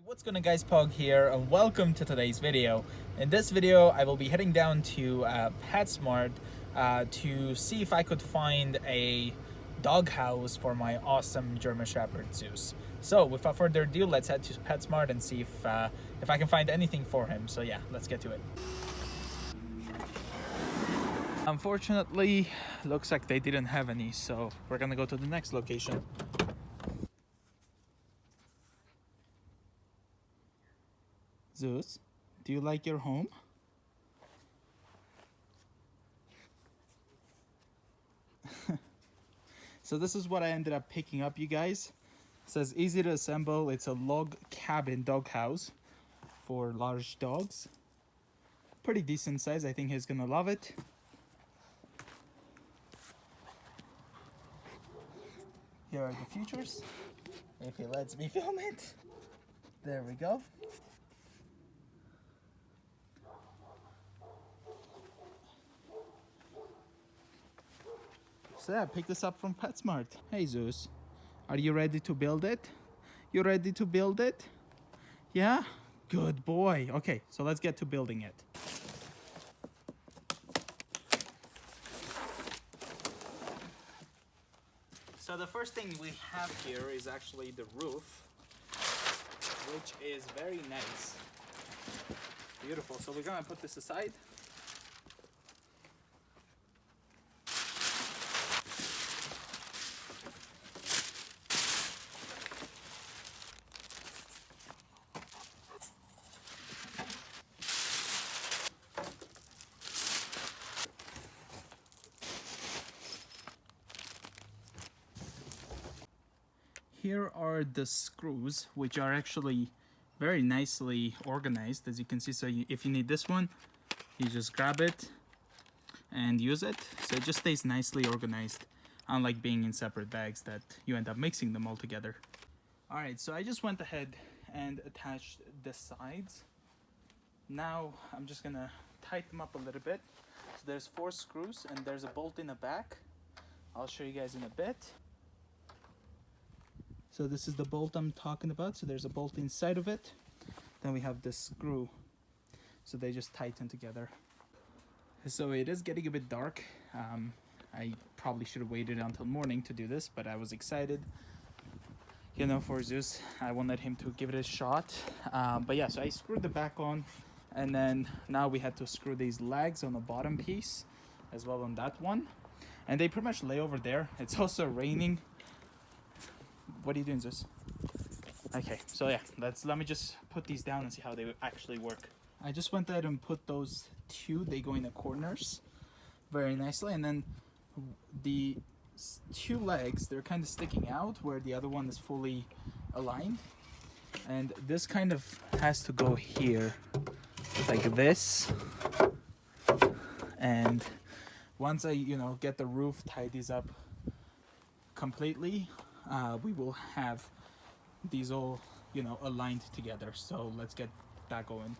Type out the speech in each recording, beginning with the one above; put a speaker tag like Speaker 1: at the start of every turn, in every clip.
Speaker 1: What's going on guys, Pog here and welcome to today's video. In this video I will be heading down to PetSmart to see if I could find a dog house for my awesome German Shepherd Zeus. So without further ado, let's head to PetSmart and see if I can find anything for him. So yeah, let's get to it. Unfortunately, looks like they didn't have any, so we're gonna go to the next location. Zeus, do you like your home? So this is what I ended up picking up, you guys. It says easy to assemble. It's a log cabin dog house for large dogs. Pretty decent size. I think he's gonna love it. Here are the features. If he lets me film it. There we go. So yeah, I picked this up from PetSmart. Hey Zeus, are you ready to build it? You ready to build it? Yeah? Good boy. Okay, so let's get to building it. So the first thing we have here is actually the roof, which is very nice. Beautiful. So we're gonna put this aside. Here are the screws, which are actually very nicely organized, as you can see. So if you need this one, you just grab it and use it. So it just stays nicely organized, unlike being in separate bags that you end up mixing them all together. All right, so I just went ahead and attached the sides. Now I'm just gonna tighten them up a little bit. So there's 4 screws and there's a bolt in the back. I'll show you guys in a bit. So this is the bolt I'm talking about. So there's a bolt inside of it. Then we have this screw. So they just tighten together. So it is getting a bit dark. I probably should have waited until morning to do this, but I was excited, you know, for Zeus. I wanted him to give it a shot. But yeah, so I screwed the back on, and then now we had to screw these legs on the bottom piece as well on that one. And they pretty much lay over there. It's also raining. What are you doing, Zeus? Okay, so yeah, let me just put these down and see how they actually work. I just went ahead and put those 2, they go in the corners very nicely, and then the 2 legs, they're kind of sticking out where the other one is fully aligned. And this kind of has to go here like this. And once I, get the roof, tie these up completely, we will have these all, aligned together. So let's get that going.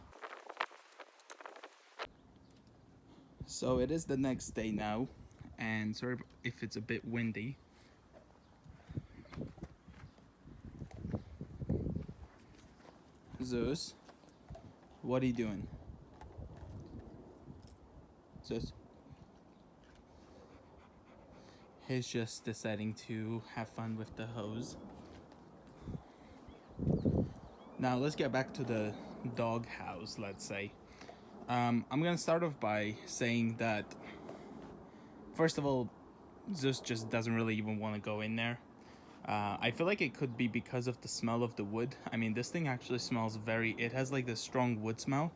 Speaker 1: So it is the next day now, and sorry if it's a bit windy. Zeus, what are you doing? Zeus? He's just deciding to have fun with the hose. Now let's get back to the dog house, let's say. I'm gonna start off by saying that, first of all, Zeus just doesn't really even want to go in there. I feel like it could be because of the smell of the wood. I mean, this thing actually smells it has like this strong wood smell.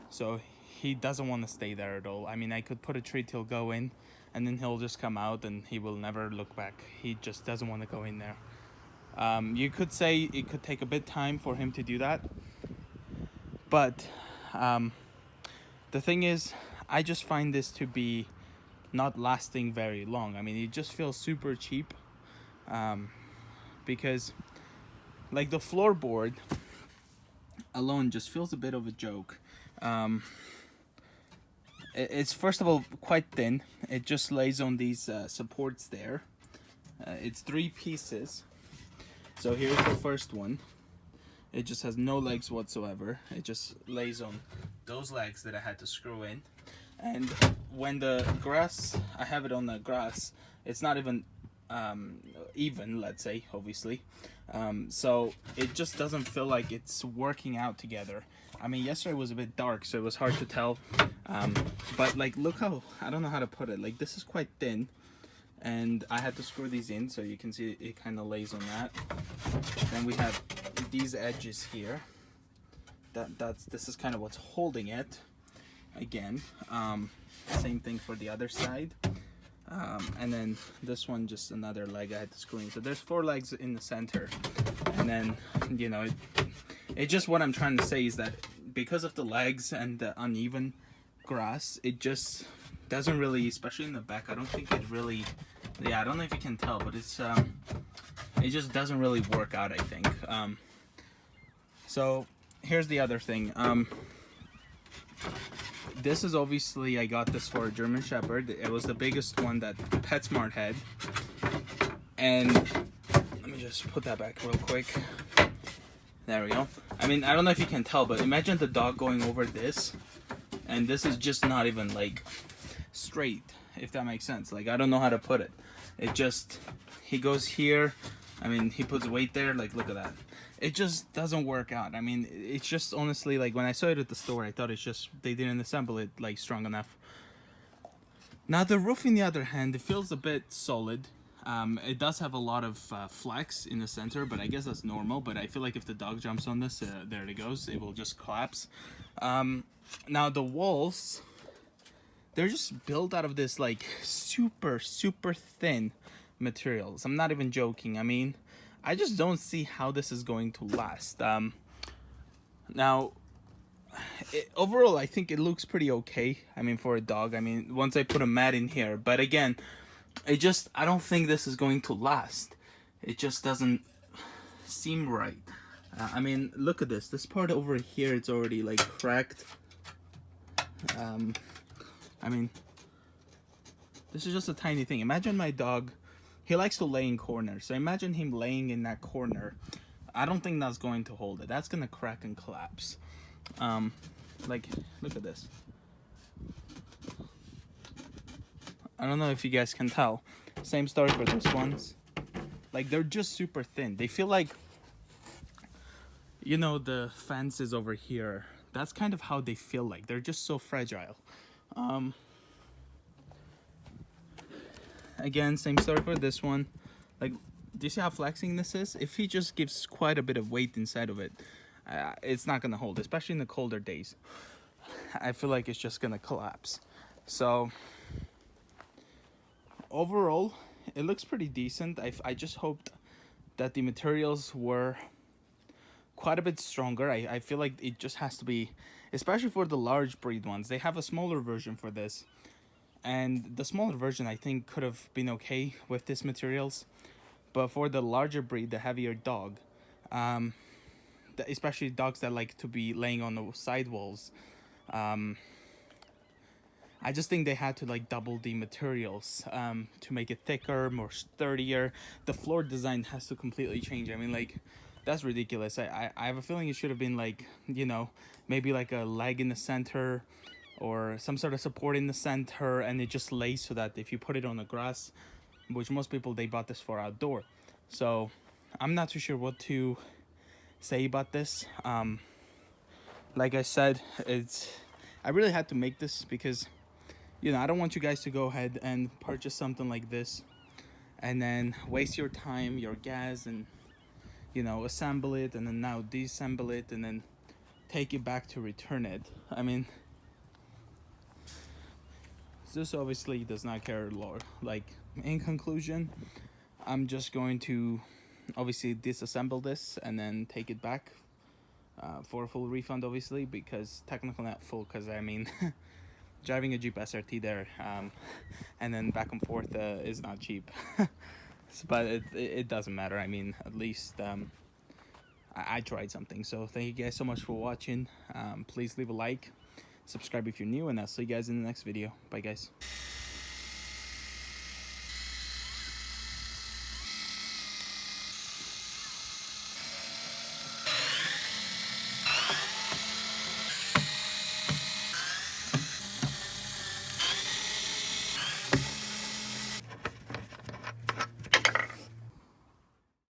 Speaker 1: So he doesn't want to stay there at all. I mean, I could put a treat, he'll go in, and then he'll just come out and he will never look back. He just doesn't want to go in there. You could say it could take a bit time for him to do that. But the thing is, I just find this to be not lasting very long. I mean, it just feels super cheap. Because like the floorboard alone just feels a bit of a joke. It's first of all quite thin. It just lays on these supports there. It's 3 pieces. So here's the first one. It just has no legs whatsoever. It just lays on those legs that I had to screw in. And when the grass, I have it on the grass, it's not even even, let's say, obviously. So it just doesn't feel like it's working out together. I mean, yesterday was a bit dark, so it was hard to tell. But like, look how, I don't know how to put it. Like, this is quite thin. And I had to screw these in, so you can see it kind of lays on that. Then we have these edges here. This is kind of what's holding it. Again, same thing for the other side. And then this one, just another leg I had to screw in. So there's 4 legs in the center. And then, you know, it just, what I'm trying to say is that because of the legs and the uneven grass, it just doesn't really, especially in the back, I don't think it really, yeah, I don't know if you can tell, but it's it just doesn't really work out, I think. So here's the other thing. This is obviously, I got this for a German Shepherd. It was the biggest one that PetSmart had. And let me just put that back real quick. There we go. I mean, I don't know if you can tell, but imagine the dog going over this. And this is just not even like straight, if that makes sense. Like, I don't know how to put it. It just, he goes here. I mean, he puts weight there. Like, look at that. It just doesn't work out. I mean, it's just honestly, like, when I saw it at the store, I thought it's just, they didn't assemble it like strong enough. Now the roof, on the other hand, it feels a bit solid. It does have a lot of flex in the center, but I guess that's normal. But I feel like if the dog jumps on this, there it goes, it will just collapse. Now the walls, they're just built out of this like super super thin materials. I'm not even joking. I mean, I just don't see how this is going to last. Now, overall, I think it looks pretty okay. I mean, for a dog. I mean, once I put a mat in here, but again, I don't think this is going to last. It just doesn't seem right. I mean, look at this. This part over here, it's already like cracked. I mean, this is just a tiny thing. Imagine my dog. He likes to lay in corners. So imagine him laying in that corner. I don't think that's going to hold it. That's going to crack and collapse. Like, look at this. I don't know if you guys can tell. Same story for those ones. Like, they're just super thin. They feel like, you know, the fence is over here. That's kind of how they feel like. They're just so fragile. Again, same story for this one. Like, do you see how flexing this is? If he just gives quite a bit of weight inside of it, it's not gonna hold, especially in the colder days. I feel like it's just gonna collapse. So overall, it looks pretty decent. I just hoped that the materials were quite a bit stronger. I feel like it just has to be, especially for the large breed ones. They have a smaller version for this. And the smaller version, I think, could have been okay with this materials. But for the larger breed, the heavier dog, especially dogs that like to be laying on the sidewalls, I just think they had to like double the materials to make it thicker, more sturdier. The floor design has to completely change. I mean, like, that's ridiculous. I have a feeling it should have been like, you know, maybe like a leg in the center, or some sort of support in the center, and it just lays so that if you put it on the grass, which most people, they bought this for outdoor. So I'm not too sure what to say about this. Like I said, I really had to make this because, you know, I don't want you guys to go ahead and purchase something like this and then waste your time, your gas, and, you know, assemble it and then now disassemble it and then take it back to return it. I mean, Zeus obviously does not care. Like, in conclusion, I'm just going to obviously disassemble this and then take it back for a full refund, obviously, because technically not full, because I mean driving a Jeep SRT there and then back and forth is not cheap. But it doesn't matter. I mean, at least I tried something. So thank you guys so much for watching. Please leave a like, subscribe if you're new, and I'll see you guys in the next video. Bye guys.